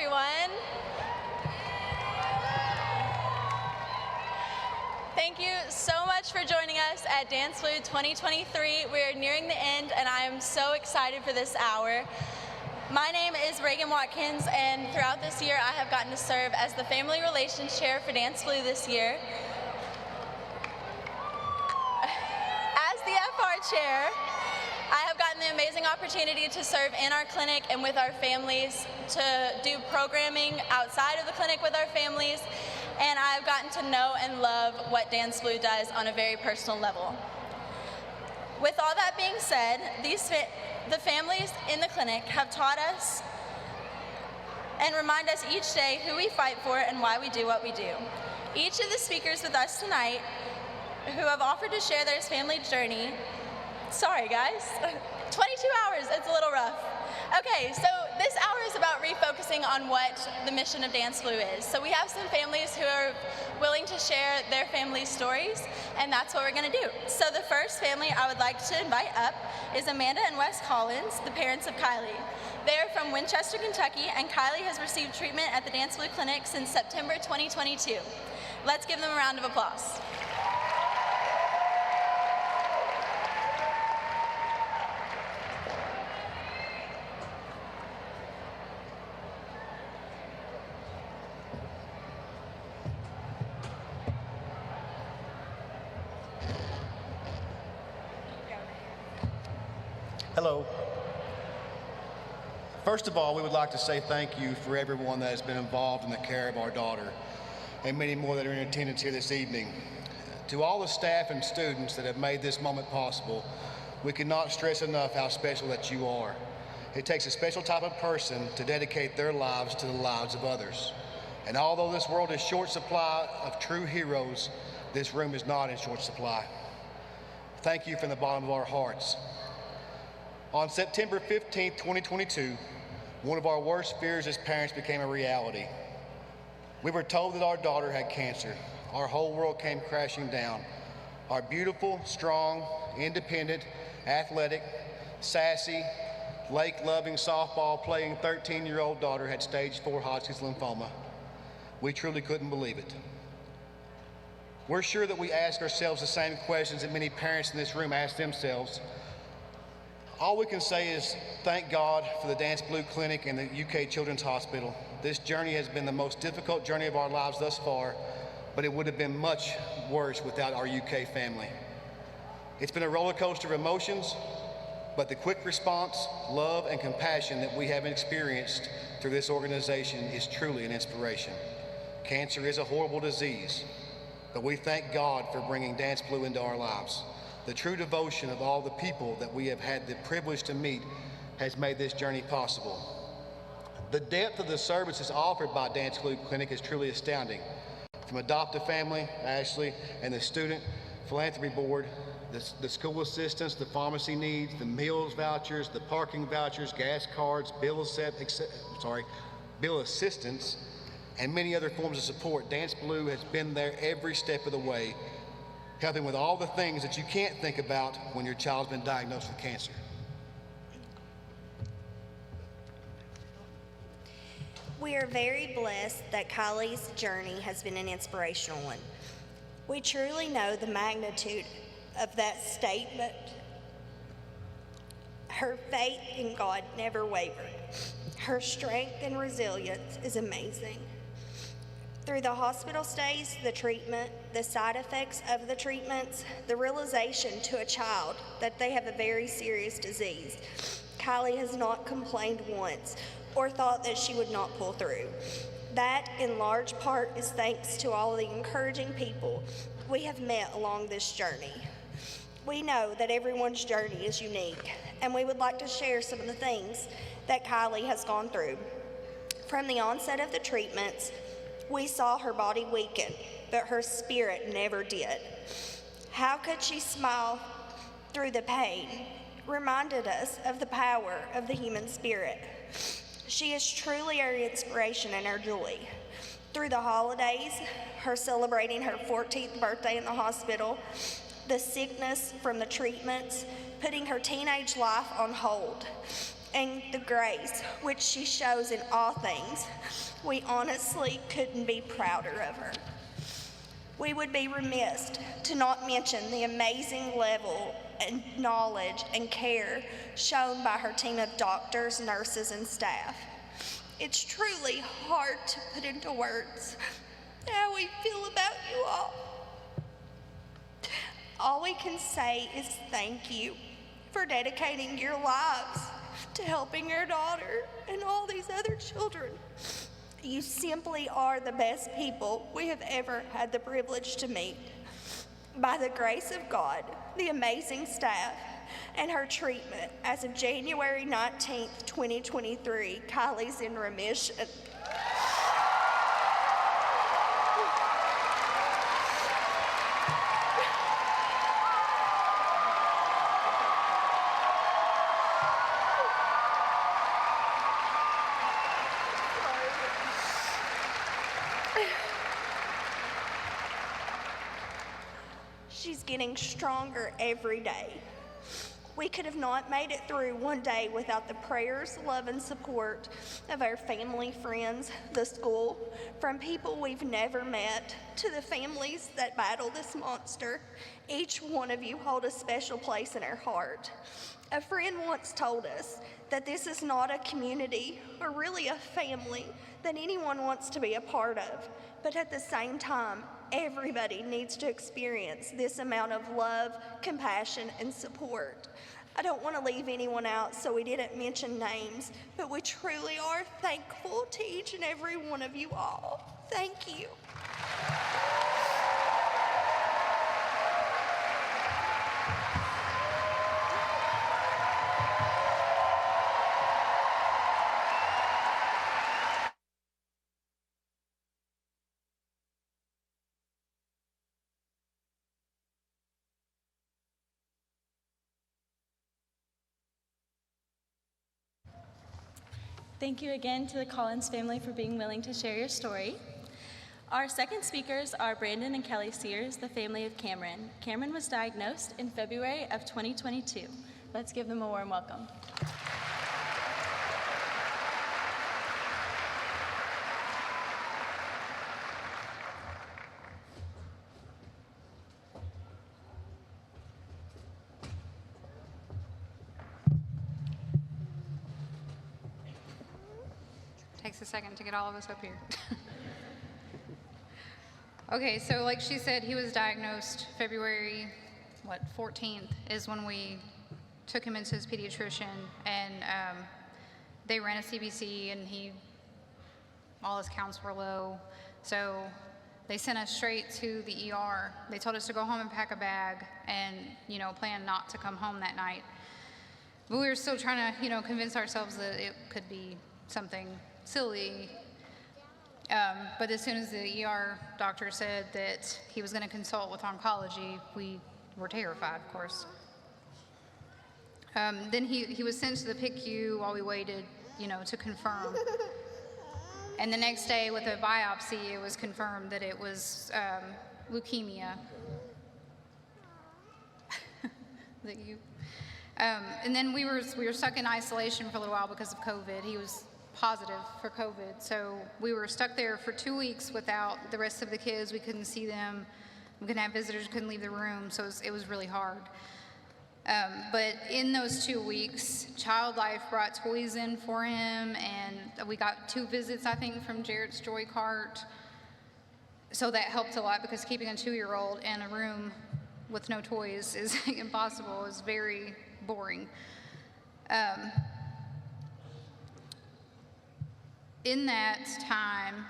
everyone. Thank you so much for joining us at DanceBlue 2023. We are nearing the end, and I am so excited for this hour. My name is Reagan Watkins, and throughout this year, I have gotten to serve as the Family Relations Chair for DanceBlue this year. As the FR Chair, I have gotten the amazing opportunity to serve in our clinic and with our families, to do programming outside of the clinic with our families, and I've gotten to know and love what DanceBlue does on a very personal level. With all that being said, the families in the clinic have taught us and remind us each day who we fight for and why we do what we do. Each of the speakers with us tonight who have offered to share their family journey, sorry guys, 22 hours, it's a little rough. Okay, so this hour is about refocusing on what the mission of DanceBlue is. So we have some families who are willing to share their family stories, and that's what we're gonna do. So the first family I would like to invite up is Amanda and Wes Collins, the parents of Kylie. They are from Winchester, Kentucky, and Kylie has received treatment at the DanceBlue Clinic since September 2022. Let's give them a round of applause. Hello. First of all, we would like to say thank you for everyone that has been involved in the care of our daughter, and many more that are in attendance here this evening. To all the staff and students that have made this moment possible, we cannot stress enough how special that you are. It takes a special type of person to dedicate their lives to the lives of others. And although this world is short supply of true heroes, this room is not in short supply. Thank you from the bottom of our hearts. On September 15, 2022, one of our worst fears as parents became a reality. We were told that our daughter had cancer. Our whole world came crashing down. Our beautiful, strong, independent, athletic, sassy, lake-loving, softball-playing 13-year-old daughter had stage 4 Hodgkin's lymphoma. We truly couldn't believe it. We're sure that we ask ourselves the same questions that many parents in this room ask themselves. All we can say is thank God for the DanceBlue Clinic and the UK Children's Hospital. This journey has been the most difficult journey of our lives thus far, but it would have been much worse without our UK family. It's been a roller coaster of emotions, but the quick response, love, and compassion that we have experienced through this organization is truly an inspiration. Cancer is a horrible disease, but we thank God for bringing DanceBlue into our lives. The true devotion of all the people that we have had the privilege to meet has made this journey possible. The depth of the services offered by DanceBlue Clinic is truly astounding. From adoptive family, Ashley, and the Student Philanthropy Board, the school assistance, the pharmacy needs, the meals vouchers, the parking vouchers, gas cards, bill assistance, and many other forms of support. DanceBlue has been there every step of the way, helping with all the things that you can't think about when your child's been diagnosed with cancer. We are very blessed that Kylie's journey has been an inspirational one. We truly know the magnitude of that statement. Her faith in God never wavered. Her strength and resilience is amazing. Through the hospital stays, the treatment, the side effects of the treatments, the realization to a child that they have a very serious disease, Kylie has not complained once or thought that she would not pull through. That, in large part, is thanks to all the encouraging people we have met along this journey. We know that everyone's journey is unique, and we would like to share some of the things that Kylie has gone through. From the onset of the treatments, we saw her body weaken, but her spirit never did. How could she smile through the pain? Reminded us of the power of the human spirit. She is truly our inspiration and our joy. Through the holidays, her celebrating her 14th birthday in the hospital, the sickness from the treatments, putting her teenage life on hold, and the grace which she shows in all things, we honestly couldn't be prouder of her. We would be remiss to not mention the amazing level and knowledge and care shown by her team of doctors, nurses, and staff. It's truly hard to put into words how we feel about you all. All we can say is thank you for dedicating your lives to helping your daughter and all these other children. You simply are the best people we have ever had the privilege to meet. By the grace of God, the amazing staff, and her treatment, as of January 19th, 2023, Kylie's in remission. She's getting stronger every day. We could have not made it through one day without the prayers, love, and support of our family, friends, the school, from people we've never met to the families that battle this monster. Each one of you hold a special place in our heart. A friend once told us that this is not a community or really a family that anyone wants to be a part of, but at the same time, everybody needs to experience this amount of love, compassion, and support. I don't want to leave anyone out, so we didn't mention names, but we truly are thankful to each and every one of you all. Thank you. Thank you again to the Collins family for being willing to share your story. Our second speakers are Brandon and Kelly Sears, the family of Cameron. Cameron was diagnosed in February of 2022. Let's give them a warm welcome. Takes a second to get all of us up here. Okay, so like she said, he was diagnosed February, 14th is when we took him into his pediatrician, and they ran a CBC, and all his counts were low. So they sent us straight to the ER. They told us to go home and pack a bag and, plan not to come home that night. But we were still trying to, convince ourselves that it could be something silly. But as soon as the ER doctor said that he was going to consult with oncology, we were terrified, of course. Then he was sent to the PICU while we waited, to confirm. And the next day with a biopsy, it was confirmed that it was leukemia. And then we were stuck in isolation for a little while because of COVID. He was positive for COVID. So we were stuck there for 2 weeks without the rest of the kids. We couldn't see them. We couldn't have visitors, couldn't leave the room. So it was really hard. But in those 2 weeks, Child Life brought toys in for him, and we got 2 visits, I think, from Jarrett's Joy Cart. So that helped a lot, because keeping a 2-year-old in a room with no toys is impossible. It's very boring. In that time,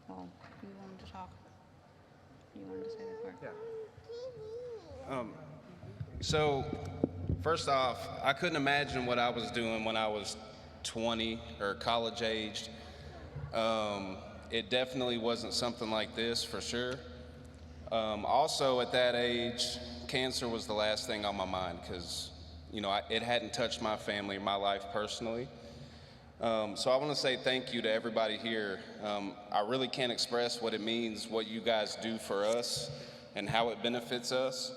well, you wanted to talk? You wanted to say that part? Yeah. So, first off, I couldn't imagine what I was doing when I was 20 or college aged. It definitely wasn't something like this, for sure. Also, at that age, cancer was the last thing on my mind, because, it hadn't touched my family or my life personally. So I want to say thank you to everybody here. I really can't express what it means, what you guys do for us, and how it benefits us.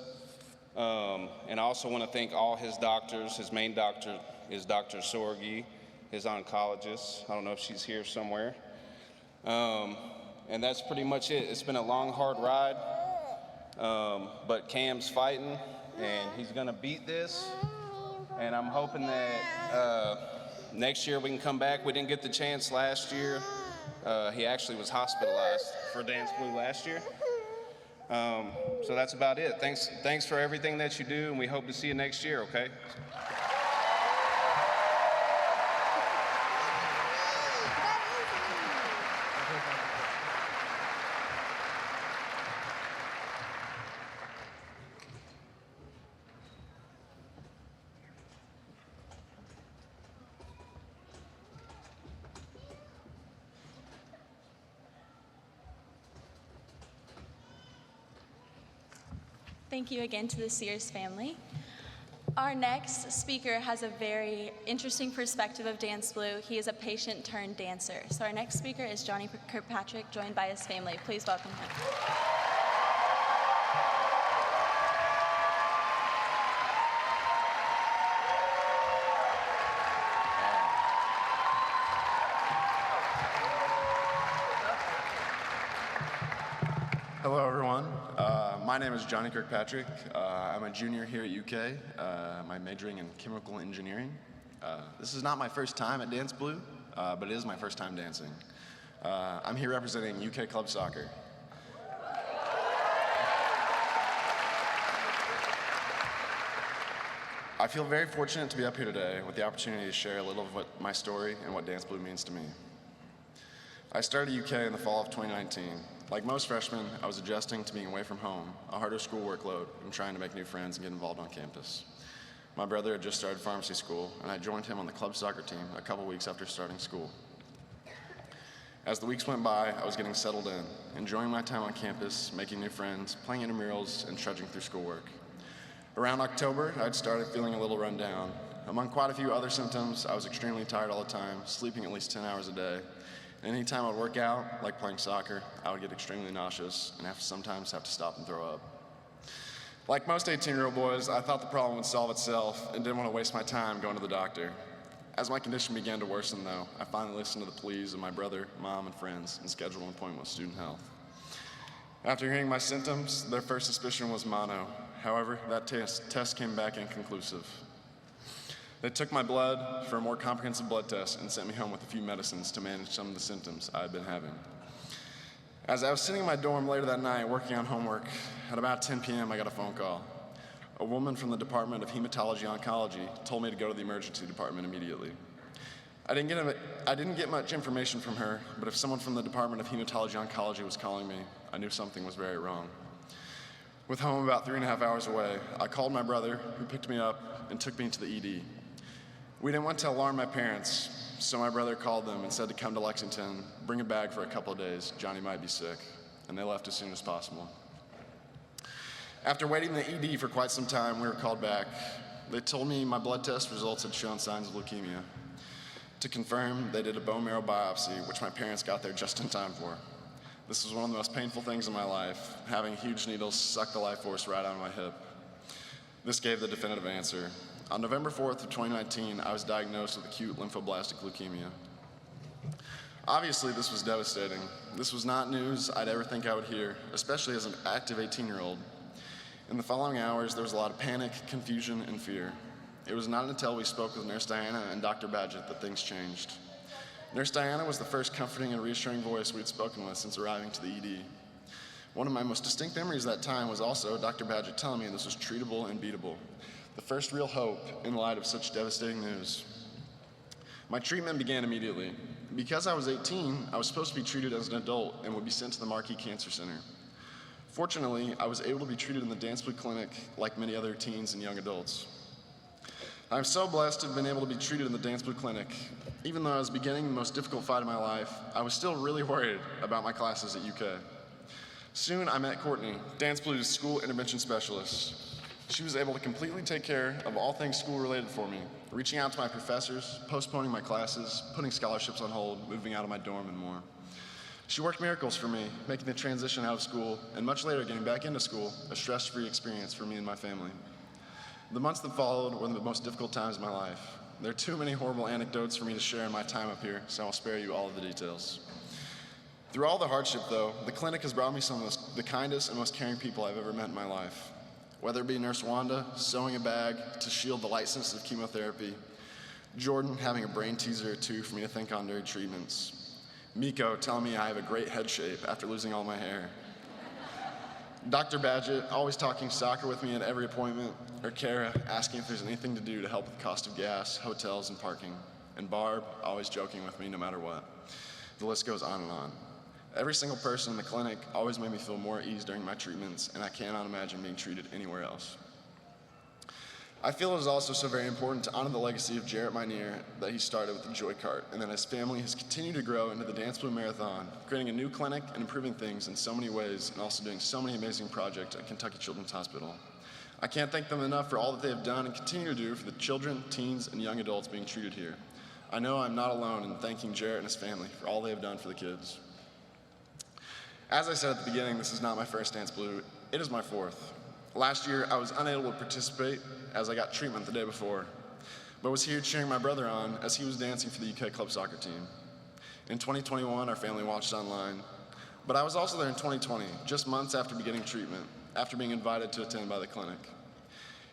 And I also want to thank all his doctors. His main doctor is Dr. Sorgi, his oncologist. I don't know if she's here somewhere. And that's pretty much it. It's been a long, hard ride, but Cam's fighting, and he's gonna beat this. And I'm hoping that next year we can come back. We didn't get the chance last year. He actually was hospitalized for DanceBlue last year. So that's about it. Thanks for everything that you do, and we hope to see you next year, okay? Thank you again to the Sears family. Our next speaker has a very interesting perspective of DanceBlue. He is a patient turned dancer. So our next speaker is Johnny Kirkpatrick, joined by his family. Please welcome him. Hello, everyone. My name is Johnny Kirkpatrick. I'm a junior here at UK. I'm majoring in chemical engineering. This is not my first time at DanceBlue, but it is my first time dancing. I'm here representing UK Club Soccer. I feel very fortunate to be up here today with the opportunity to share a little of my story and what DanceBlue means to me. I started UK in the fall of 2019. Like most freshmen, I was adjusting to being away from home, a harder school workload, and trying to make new friends and get involved on campus. My brother had just started pharmacy school, and I joined him on the club soccer team a couple weeks after starting school. As the weeks went by, I was getting settled in, enjoying my time on campus, making new friends, playing intramurals, and trudging through schoolwork. Around October, I'd started feeling a little run down. Among quite a few other symptoms, I was extremely tired all the time, sleeping at least 10 hours a day. Anytime I'd work out, like playing soccer, I would get extremely nauseous and sometimes have to stop and throw up. Like most 18-year-old boys, I thought the problem would solve itself and didn't want to waste my time going to the doctor. As my condition began to worsen, though, I finally listened to the pleas of my brother, mom, and friends and scheduled an appointment with student health. After hearing my symptoms, their first suspicion was mono. However, that test came back inconclusive. They took my blood for a more comprehensive blood test and sent me home with a few medicines to manage some of the symptoms I had been having. As I was sitting in my dorm later that night working on homework, at about 10 p.m. I got a phone call. A woman from the Department of Hematology Oncology told me to go to the emergency department immediately. I didn't get much information from her, but if someone from the Department of Hematology Oncology was calling me, I knew something was very wrong. With home about 3.5 hours away, I called my brother, who picked me up and took me to the ED. We didn't want to alarm my parents, so my brother called them and said to come to Lexington, bring a bag for a couple of days, Johnny might be sick, and they left as soon as possible. After waiting in the ED for quite some time, we were called back. They told me my blood test results had shown signs of leukemia. To confirm, they did a bone marrow biopsy, which my parents got there just in time for. This was one of the most painful things in my life, having huge needles suck the life force right out of my hip. This gave the definitive answer. On November 4th of 2019, I was diagnosed with acute lymphoblastic leukemia. Obviously, this was devastating. This was not news I'd ever think I would hear, especially as an active 18-year-old. In the following hours, there was a lot of panic, confusion, and fear. It was not until we spoke with Nurse Diana and Dr. Badgett that things changed. Nurse Diana was the first comforting and reassuring voice we'd spoken with since arriving to the ED. One of my most distinct memories of that time was also Dr. Badgett telling me this was treatable and beatable. The first real hope in light of such devastating news. My treatment began immediately. Because I was 18, I was supposed to be treated as an adult and would be sent to the Marquis Cancer Center. Fortunately, I was able to be treated in the DanceBlue clinic like many other teens and young adults. I'm so blessed to have been able to be treated in the DanceBlue clinic. Even though I was beginning the most difficult fight of my life, I was still really worried about my classes at UK. Soon I met Courtney, DanceBlue's school intervention specialist. She was able to completely take care of all things school-related for me, reaching out to my professors, postponing my classes, putting scholarships on hold, moving out of my dorm, and more. She worked miracles for me, making the transition out of school, and much later getting back into school, a stress-free experience for me and my family. The months that followed were the most difficult times of my life. There are too many horrible anecdotes for me to share in my time up here, so I'll spare you all of the details. Through all the hardship, though, the clinic has brought me some of the kindest and most caring people I've ever met in my life. Whether it be Nurse Wanda sewing a bag to shield the light-sensitive chemotherapy, Jordan having a brain teaser or two for me to think on during treatments, Miko telling me I have a great head shape after losing all my hair, Dr. Badgett always talking soccer with me at every appointment, or Kara asking if there's anything to do to help with the cost of gas, hotels, and parking, and Barb always joking with me no matter what. The list goes on and on. Every single person in the clinic always made me feel more at ease during my treatments, and I cannot imagine being treated anywhere else. I feel it is also so very important to honor the legacy of Jarrett Minear that he started with the Joy Cart, and that his family has continued to grow into the DanceBlue Marathon, creating a new clinic and improving things in so many ways, and also doing so many amazing projects at Kentucky Children's Hospital. I can't thank them enough for all that they have done and continue to do for the children, teens, and young adults being treated here. I know I'm not alone in thanking Jarrett and his family for all they have done for the kids. As I said at the beginning, this is not my first DanceBlue, it is my fourth. Last year, I was unable to participate as I got treatment the day before, but was here cheering my brother on as he was dancing for the UK club soccer team. In 2021, our family watched online, but I was also there in 2020, just months after beginning treatment, after being invited to attend by the clinic.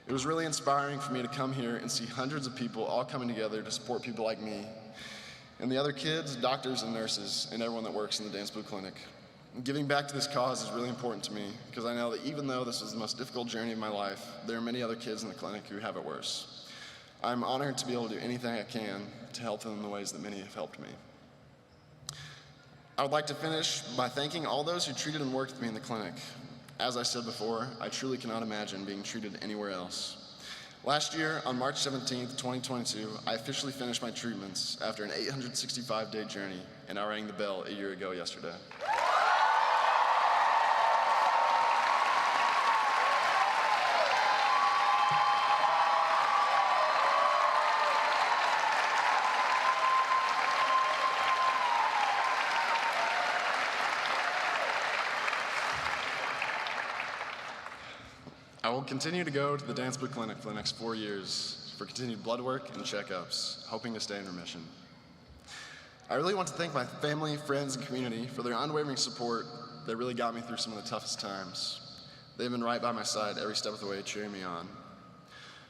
It was really inspiring for me to come here and see hundreds of people all coming together to support people like me, and the other kids, doctors, and nurses, and everyone that works in the DanceBlue clinic. Giving back to this cause is really important to me because I know that even though this is the most difficult journey of my life, there are many other kids in the clinic who have it worse. I'm honored to be able to do anything I can to help them in the ways that many have helped me. I would like to finish by thanking all those who treated and worked with me in the clinic. As I said before, I truly cannot imagine being treated anywhere else. Last year, on March 17th, 2022, I officially finished my treatments after an 865-day journey, and I rang the bell a year ago yesterday. I will continue to go to the DanceBlue Clinic for the next 4 years for continued blood work and checkups, hoping to stay in remission. I really want to thank my family, friends, and community for their unwavering support that really got me through some of the toughest times. They've been right by my side every step of the way, cheering me on.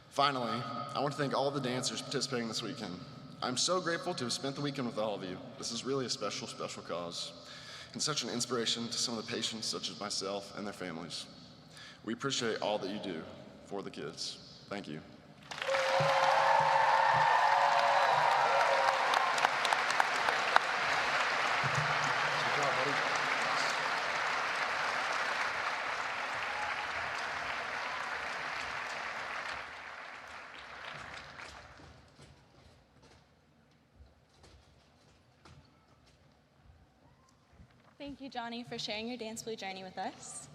Finally, I want to thank all of the dancers participating this weekend. I'm so grateful to have spent the weekend with all of you. This is really a special, special cause, and such an inspiration to some of the patients such as myself and their families. We appreciate all that you do for the kids. Thank you. Thank you, Johnny, for sharing your DanceBlue journey with us.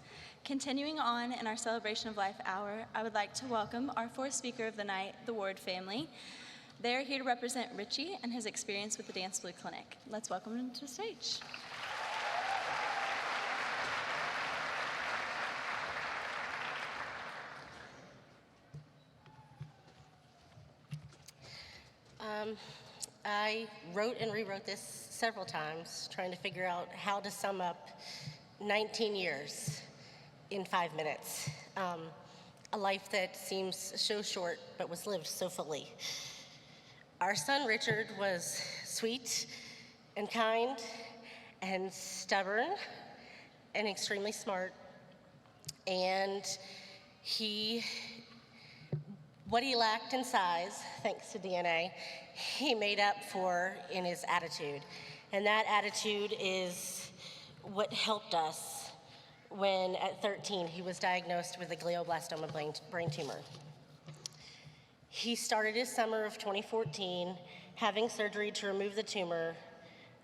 Continuing on in our Celebration of Life hour, I would like to welcome our fourth speaker of the night, the Ward family. They are here to represent Richie and his experience with the DanceBlue Clinic. Let's welcome him to the stage. I wrote and rewrote this several times, trying to figure out how to sum up 19 years in 5 minutes. A life that seems so short, but was lived so fully. Our son, Richard, was sweet and kind and stubborn and extremely smart. And what he lacked in size, thanks to DNA, he made up for in his attitude. And that attitude is what helped us when at 13 he was diagnosed with a glioblastoma brain tumor. He started his summer of 2014 having surgery to remove the tumor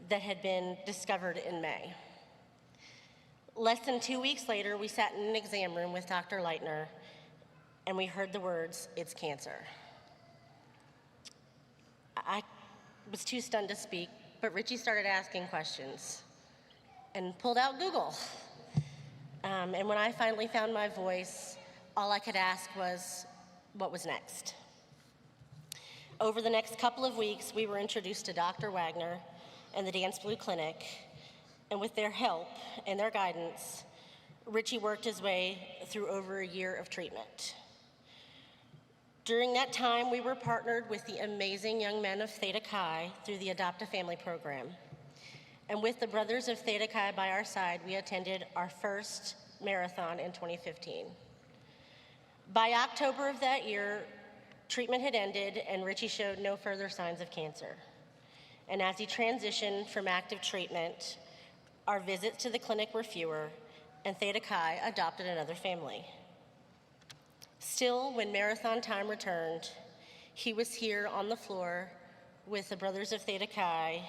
that had been discovered in May. Less than 2 weeks later, we sat in an exam room with Dr. Leitner, and we heard the words, "It's cancer." I was too stunned to speak, but Richie started asking questions. and pulled out Google. And when I finally found my voice, all I could ask was, what was next? Over the next couple of weeks, we were introduced to Dr. Wagner and the DanceBlue Clinic, and with their help and their guidance, Richie worked his way through over a year of treatment. During that time, we were partnered with the amazing young men of Theta Chi through the Adopt a Family program. And with the Brothers of Theta Chi by our side, we attended our first marathon in 2015. By October of that year, treatment had ended and Richie showed no further signs of cancer. And as he transitioned from active treatment, our visits to the clinic were fewer, and Theta Chi adopted another family. Still, when marathon time returned, he was here on the floor with the Brothers of Theta Chi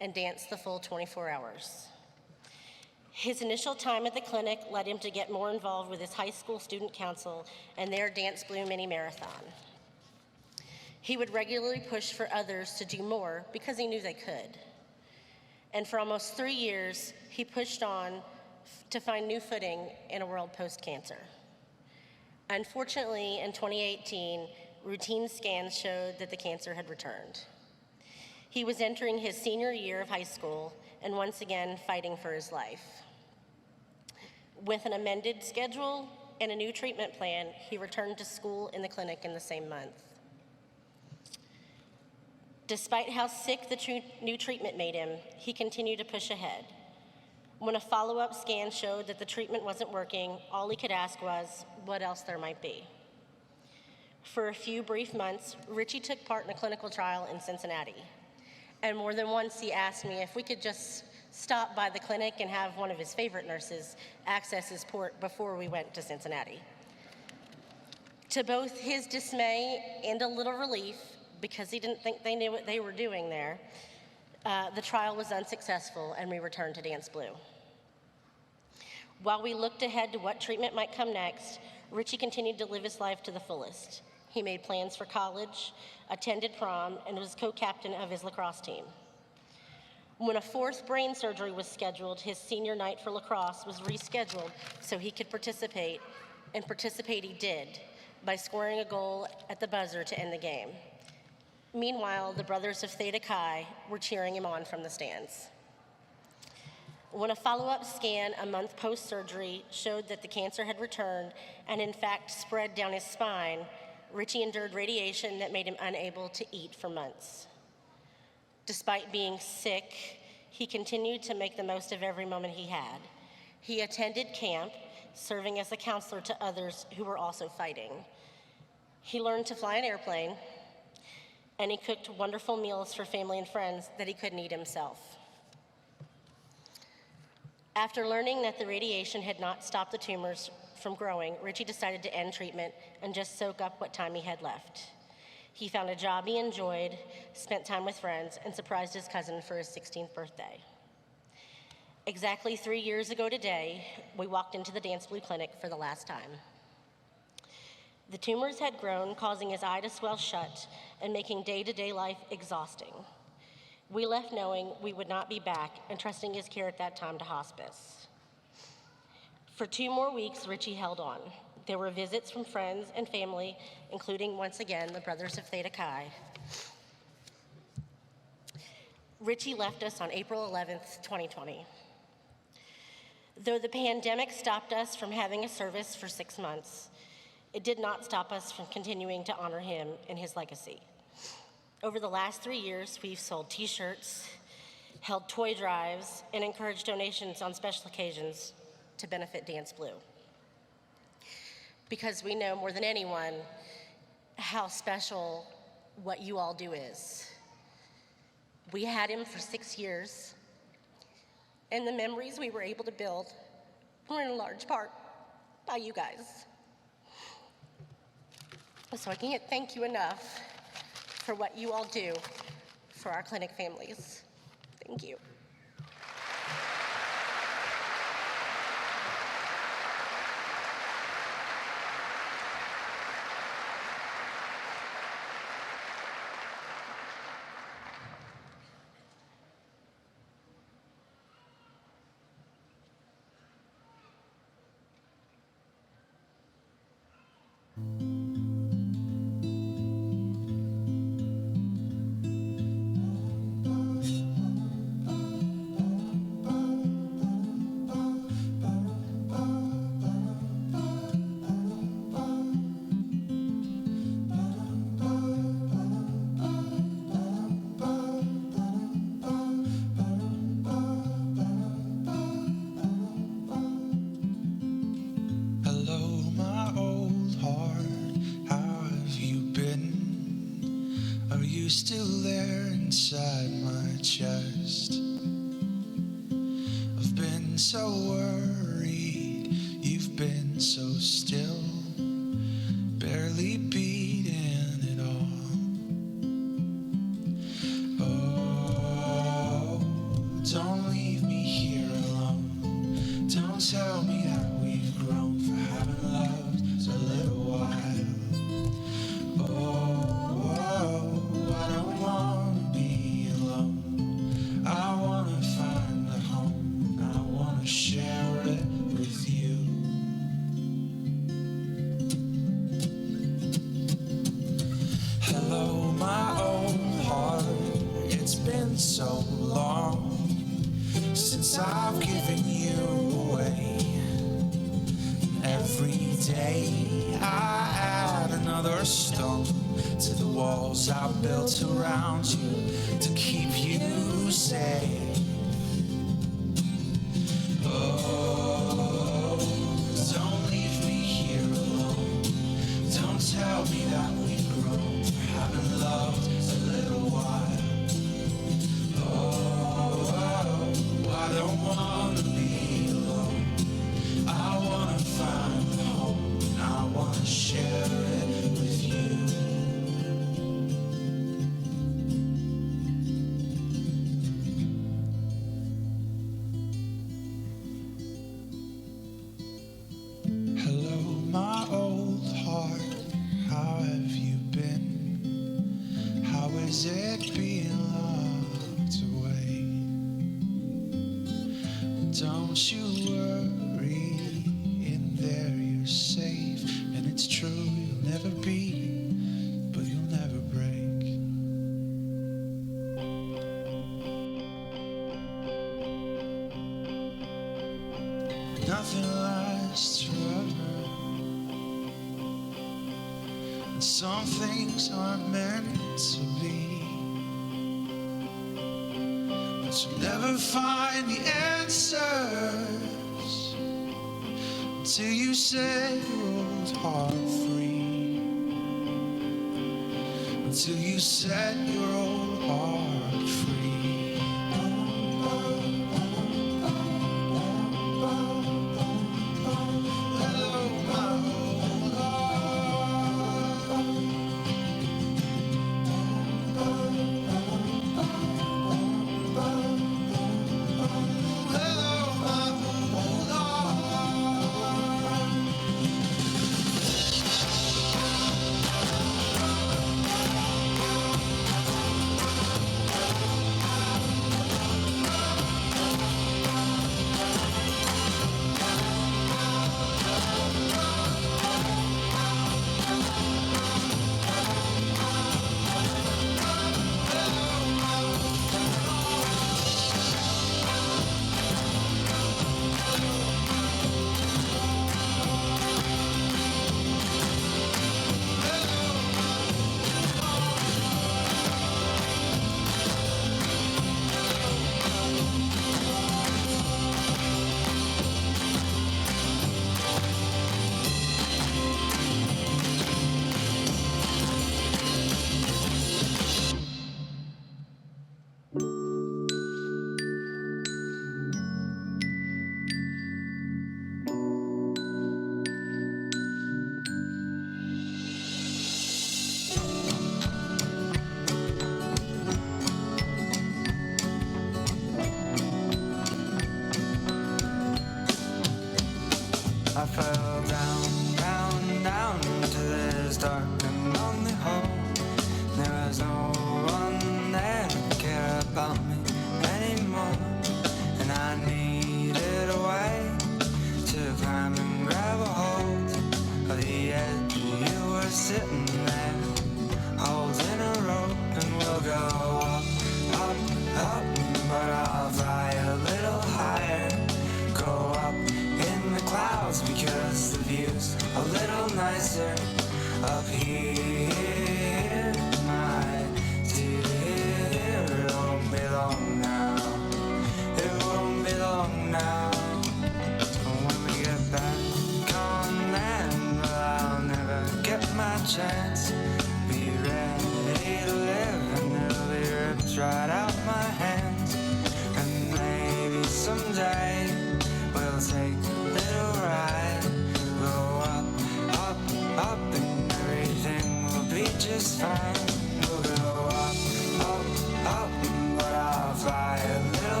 and danced the full 24 hours. His initial time at the clinic led him to get more involved with his high school student council and their DanceBlue mini marathon. He would regularly push for others to do more because he knew they could. And for almost 3 years, he pushed on to find new footing in a world post-cancer. Unfortunately, in 2018, routine scans showed that the cancer had returned. He was entering his senior year of high school and once again fighting for his life. With an amended schedule and a new treatment plan, he returned to school in the clinic in the same month. Despite how sick the new treatment made him, he continued to push ahead. When a follow-up scan showed that the treatment wasn't working, all he could ask was what else there might be. For a few brief months, Richie took part in a clinical trial in Cincinnati. And more than once, he asked me if we could just stop by the clinic and have one of his favorite nurses access his port before we went to Cincinnati. To both his dismay and a little relief, because he didn't think they knew what they were doing there, the trial was unsuccessful and we returned to DanceBlue. While we looked ahead to what treatment might come next, Richie continued to live his life to the fullest. He made plans for college, attended prom, and was co-captain of his lacrosse team. When a fourth brain surgery was scheduled, his senior night for lacrosse was rescheduled so he could participate, and participate he did by scoring a goal at the buzzer to end the game. Meanwhile, the Brothers of Theta Chi were cheering him on from the stands. When a follow-up scan a month post-surgery showed that the cancer had returned and in fact spread down his spine, Richie endured radiation that made him unable to eat for months. Despite being sick, he continued to make the most of every moment he had. He attended camp, serving as a counselor to others who were also fighting. He learned to fly an airplane, and he cooked wonderful meals for family and friends that he couldn't eat himself. After learning that the radiation had not stopped the tumors from growing, Richie decided to end treatment and just soak up what time he had left. He found a job he enjoyed, spent time with friends, and surprised his cousin for his 16th birthday. Exactly 3 years ago today, we walked into the DanceBlue clinic for the last time. The tumors had grown, causing his eye to swell shut and making day-to-day life exhausting. We left knowing we would not be back and trusting his care at that time to hospice. For 2 more weeks, Richie held on. There were visits from friends and family, including, once again, the Brothers of Theta Chi. Richie left us on April 11th, 2020. Though the pandemic stopped us from having a service for 6 months, it did not stop us from continuing to honor him and his legacy. Over the last 3 years, we've sold t-shirts, held toy drives, and encouraged donations on special occasions to benefit DanceBlue. Because we know more than anyone how special what you all do is. We had him for 6 years, and the memories we were able to build were in large part by you guys. So I can't thank you enough for what you all do for our clinic families. Thank you. Are you still there inside my chest? I've been so worried, you've been so still, barely beating it all. Oh, don't leave me here alone. Don't tell me that we've grown for having loved a little while. Oh, I don't wanna be alone. I wanna find a home. I wanna share it with you. Hello, my old heart. It's been so long since I've given you away. Every day I add another stone to the walls I built around you to keep you safe. Oh, don't leave me here alone. Don't tell me that we've grown for having loved a little while. Oh, I don't wanna be alone. I wanna find a home. I wanna share it with you. Hello, my old heart. How have you been? How is it being locked away? Don't you worry, in there you're safe. And it's true, you'll never be, but you'll never break. Nothing lasts forever, and some things aren't meant to be. But you'll never find the answers until you set your old heart free. Until you set your old heart free. Hello, my old heart. Hello, my old heart.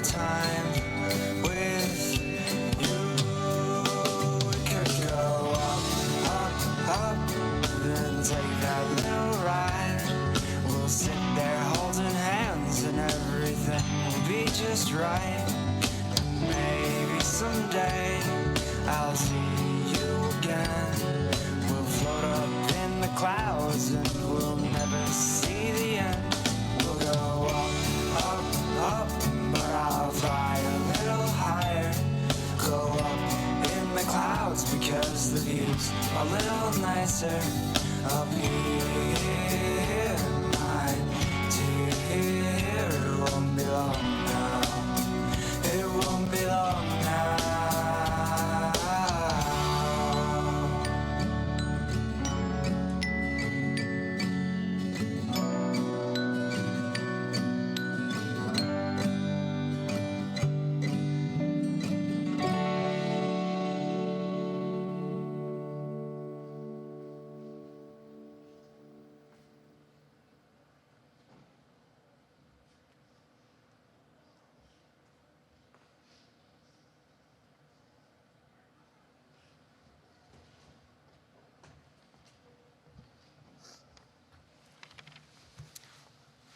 time with you. We could go up, then take that little ride. We'll sit there holding hands and everything will be just right. And maybe someday I'll see you again. We'll float up in the clouds and we'll never see the end. We'll go up, but I'll fly a little higher. Go up in the clouds because the view's a little nicer up here, my dear. It won't be long now. It won't be long now.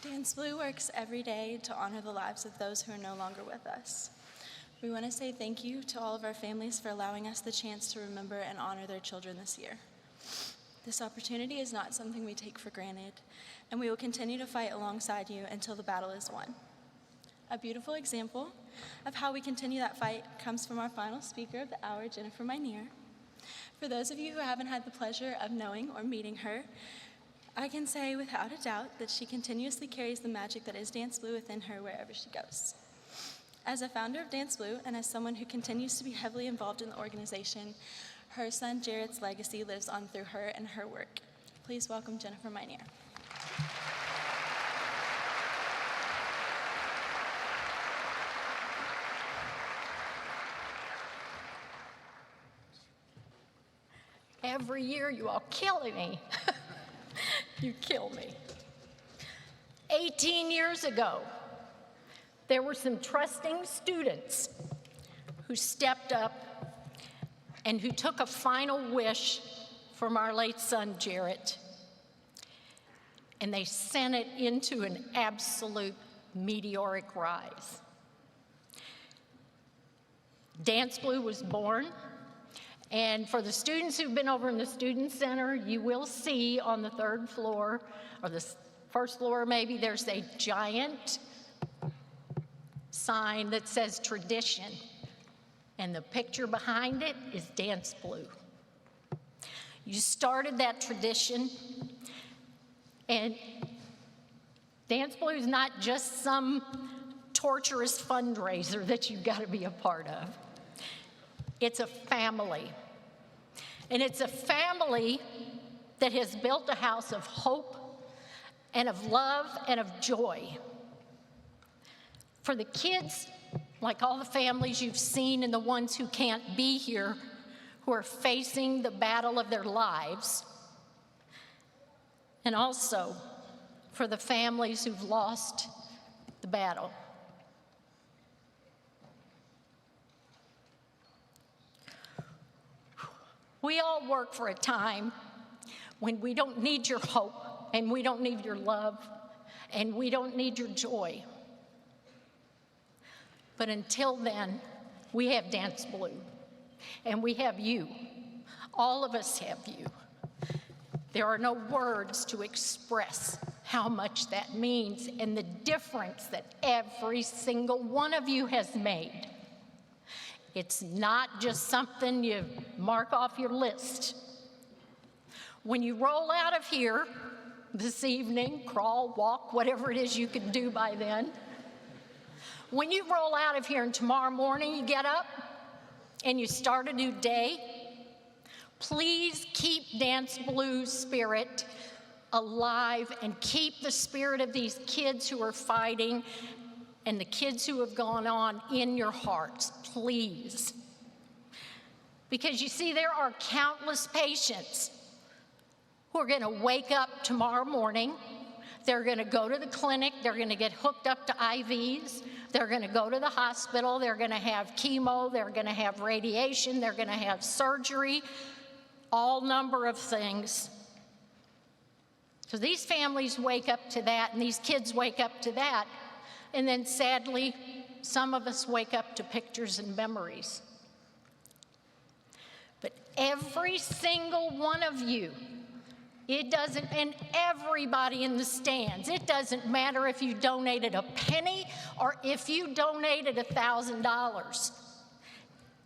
DanceBlue works every day to honor the lives of those who are no longer with us. We want to say thank you to all of our families for allowing us the chance to remember and honor their children this year. This opportunity is not something we take for granted, and we will continue to fight alongside you until the battle is won. A beautiful example of how we continue that fight comes from our final speaker of the hour, Jennifer Minear. For those of you who haven't had the pleasure of knowing or meeting her, I can say without a doubt that she continuously carries the magic that is DanceBlue within her wherever she goes. As a founder of DanceBlue and as someone who continues to be heavily involved in the organization, her son Jarrett's legacy lives on through her and her work. Please welcome Jennifer Minear. Every year you all killing me. You kill me. 18 years ago, there were some trusting students who stepped up and who took a final wish from our late son, Jarrett. And they sent it into an absolute meteoric rise. DanceBlue was born. And for the students who've been over in the Student Center, you will see on the third floor, or the first floor maybe, there's a giant sign that says tradition. And the picture behind it is DanceBlue. You started that tradition, and DanceBlue is not just some torturous fundraiser that you've got to be a part of. It's a family. And it's a family that has built a house of hope and of love and of joy. For the kids, like all the families you've seen and the ones who can't be here, who are facing the battle of their lives, and also for the families who've lost the battle. We all work for a time when we don't need your hope, and we don't need your love, and we don't need your joy. But until then, we have DanceBlue, and we have you. All of us have you. There are no words to express how much that means and the difference that every single one of you has made. It's not just something you mark off your list. When you roll out of here this evening, crawl, walk, whatever it is you can do by then, when you roll out of here and tomorrow morning you get up and you start a new day, please keep DanceBlue's spirit alive and keep the spirit of these kids who are fighting and the kids who have gone on in your hearts, please. Because you see, there are countless patients who are going to wake up tomorrow morning They're going to go to the clinic. They're going to get hooked up to IVs. They're going to go to the hospital. They're going to have chemo. They're going to have radiation. They're going to have surgery, all number of things. So these families wake up to that, and these kids wake up to that. And then sadly, some of us wake up to pictures and memories. But every single one of you, it doesn't, and everybody in the stands, it doesn't matter if you donated a penny or if you donated $1,000.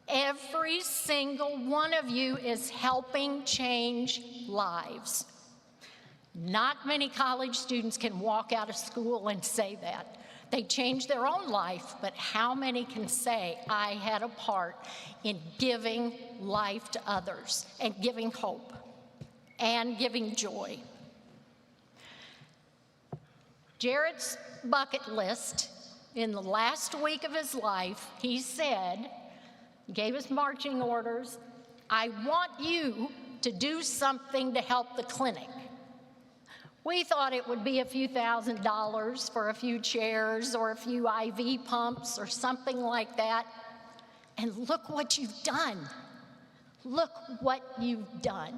Every single one of you is helping change lives. Not many college students can walk out of school and say that. They change their own life, but how many can say, I had a part in giving life to others and giving hope and giving joy? Jared's bucket list, in the last week of his life, he said, gave us marching orders, I want you to do something to help the clinic. We thought it would be a few $1,000s for a few chairs or a few IV pumps or something like that. And look what you've done. Look what you've done.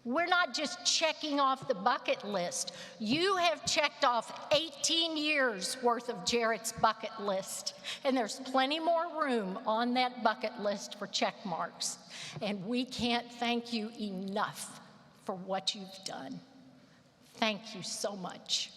We're not just checking off the bucket list. You have checked off 18 years worth of Jarrett's bucket list. And there's plenty more room on that bucket list for check marks. And we can't thank you enough for what you've done. Thank you so much.